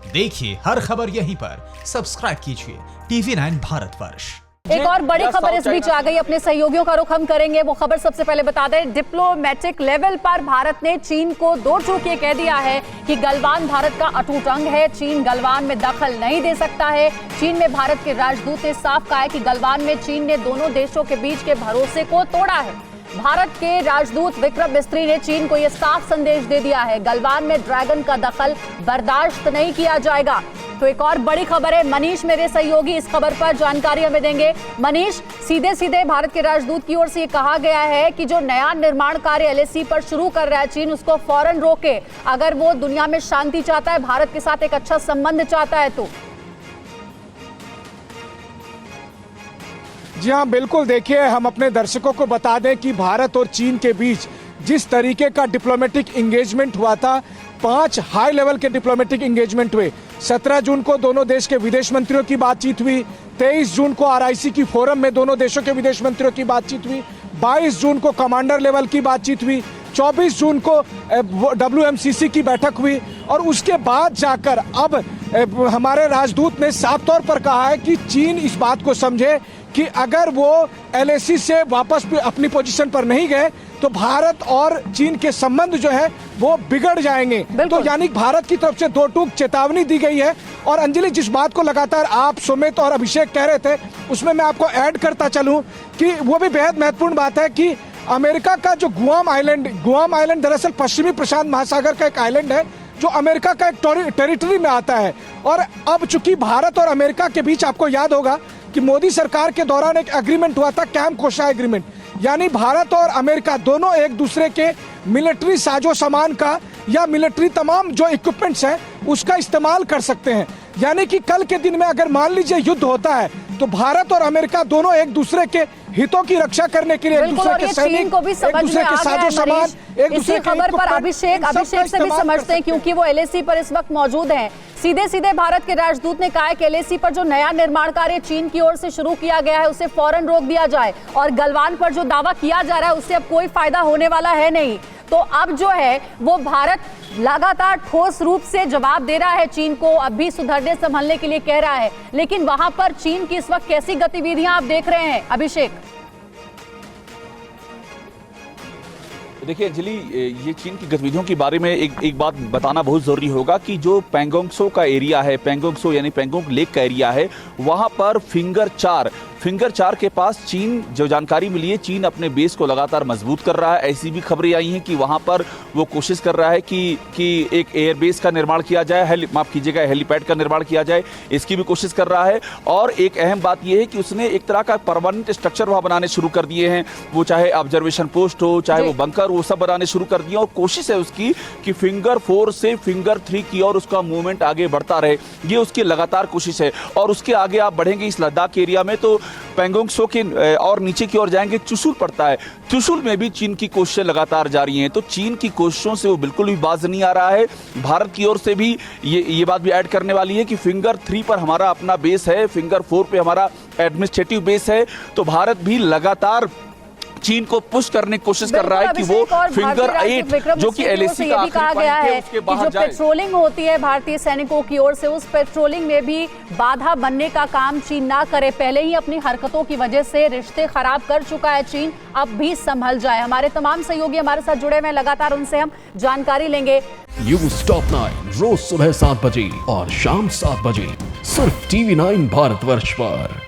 देखिए हर खबर यहीं पर, सब्सक्राइब कीजिए TV9 भारतवर्ष। एक और बड़ी खबर इस बीच आ गई, अपने सहयोगियों का रुख हम करेंगे। वो खबर सबसे पहले बता दें, डिप्लोमेटिक लेवल पर भारत ने चीन को दो टूक ये कह दिया है कि गलवान भारत का अटूट अंग है, चीन गलवान में दखल नहीं दे सकता है। चीन में भारत के राजदूत ने साफ कहा है कि गलवान में चीन ने दोनों देशों के बीच के भरोसे को तोड़ा है। भारत के राजदूत विक्रम मिस्त्री ने चीन को यह साफ संदेश दे दिया है, गलवान में ड्रैगन का दखल बर्दाश्त नहीं किया जाएगा। तो एक और बड़ी खबर है, मनीष मेरे सहयोगी इस खबर पर जानकारी हमें देंगे। मनीष, सीधे सीधे भारत के राजदूत की ओर से ये कहा गया है कि जो नया निर्माण कार्य LAC पर शुरू कर रहा है चीन, उसको फौरन रोके अगर वो दुनिया में शांति चाहता है, भारत के साथ एक अच्छा संबंध चाहता है तो। जी हाँ, बिल्कुल। देखिए, हम अपने दर्शकों को बता दें कि भारत और चीन के बीच जिस तरीके का डिप्लोमेटिक एंगेजमेंट हुआ था, 5 हाई लेवल के डिप्लोमेटिक एंगेजमेंट हुए। 17 जून को दोनों देश के विदेश मंत्रियों की बातचीत हुई, 23 जून को RIC की फोरम में दोनों देशों के विदेश मंत्रियों की बातचीत हुई, 22 जून को कमांडर लेवल की बातचीत हुई, 24 जून को WMCC की बैठक हुई। और उसके बाद जाकर अब हमारे राजदूत ने साफ तौर पर कहा है कि चीन इस बात को समझे कि अगर वो LAC से वापस अपनी पोजीशन पर नहीं गए तो भारत और चीन के संबंध जो है वो बिगड़ जाएंगे। तो यानी भारत की तरफ से दो टूक चेतावनी दी गई है। और अंजलि, जिस बात को लगातार आप, सुमित और अभिषेक कह रहे थे, उसमें मैं आपको ऐड करता चलूं कि वो भी बेहद महत्वपूर्ण बात है कि अमेरिका का जो गुआम आइलैंड दरअसल पश्चिमी प्रशांत महासागर का एक आइलैंड है जो अमेरिका का एक टेरिटरी में आता है। और अब चूंकि भारत और अमेरिका के बीच, आपको याद होगा कि मोदी सरकार के दौरान एक एग्रीमेंट हुआ था, कैंप कोशा एग्रीमेंट, यानी भारत और अमेरिका दोनों एक दूसरे के मिलिट्री साजो सामान का या मिलिट्री तमाम जो इक्विपमेंट्स हैं उसका इस्तेमाल कर सकते हैं। यानी कि कल के दिन में अगर मान लीजिए युद्ध होता है तो भारत और अमेरिका दोनों एक दूसरे के हितों की रक्षा करने के लिए एक दूसरे के सैनिक, एक दूसरे के साजो सामान, एक दूसरे के खबर पर अभिषेक से भी समझते हैं क्योंकि वो LAC पर इस वक्त मौजूद हैं। सीधे सीधे भारत के राजदूत ने कहा है कि LAC पर जो नया निर्माण कार्य चीन की ओर से शुरू किया गया है उसे फौरन रोक दिया जाए और गलवान पर जो दावा किया जा रहा है उससे अब कोई फायदा होने वाला है नहीं। तो अब जो है वो भारत लगातार ठोस रूप से जवाब दे रहा है चीन को, अब भी सुधरने संभलने के लिए कह रहा है। लेकिन वहां पर चीन की इस वक्त कैसी गतिविधियां आप देख रहे हैं अभिषेक? देखिए अंजलि, ये चीन की गतिविधियों के बारे में एक बात बताना बहुत ज़रूरी होगा कि जो पैंगोंग त्सो का एरिया है, पैंगोंग त्सो यानी पैंगोंग लेक का एरिया है, वहाँ पर फिंगर 4 के पास चीन, जो जानकारी मिली है, चीन अपने बेस को लगातार मजबूत कर रहा है। ऐसी भी खबरें आई हैं कि वहाँ पर वो कोशिश कर रहा है कि एक एयरबेस का निर्माण किया जाए, माफ़ कीजिएगा, हेलीपैड का निर्माण किया जाए, इसकी भी कोशिश कर रहा है। और एक अहम बात यह है कि उसने एक तरह का परमानेंट स्ट्रक्चर वहाँ बनाने शुरू कर दिए हैं, वो चाहे ऑब्जर्वेशन पोस्ट हो, चाहे वो बंकर, वो सब बनाने शुरू कर दिए। और कोशिश है उसकी कि फिंगर 4 से फिंगर 3 की ओर उसका मूवमेंट आगे बढ़ता रहे, ये उसकी लगातार कोशिश है। और उसके आगे आप बढ़ेंगे इस लद्दाख एरिया में तो पैंगोंग त्सो के और नीचे की ओर जाएंगे, चुशुल पड़ता है, चुशुल में भी चीन की कोशिशें लगातार जारी हैं। तो चीन की कोशिशों से वो बिल्कुल भी बाज नहीं आ रहा है। भारत की ओर से भी ये बात भी ऐड करने वाली है कि फिंगर 3 पर हमारा अपना बेस है, फिंगर 4 पे हमारा एडमिनिस्ट्रेटिव बेस है। तो भारत भी लगातार चीन को पुश करने की कोशिश कर रहा है कि वो फिंगर 8 जो कि LAC का कहा गया है कि जो पेट्रोलिंग होती है भारतीय सैनिकों की ओर से, उस पेट्रोलिंग में भी बाधा बनने का काम चीन ना करे। पहले ही अपनी हरकतों की वजह से रिश्ते खराब कर चुका है चीन, अब भी संभल जाए। हमारे तमाम सहयोगी हमारे साथ जुड़े हुए, लगातार उनसे हम जानकारी लेंगे। न्यूज़ टॉप 9 रोज सुबह 7 बजे और शाम 7 बजे सिर्फ TV9 भारतवर्ष पर।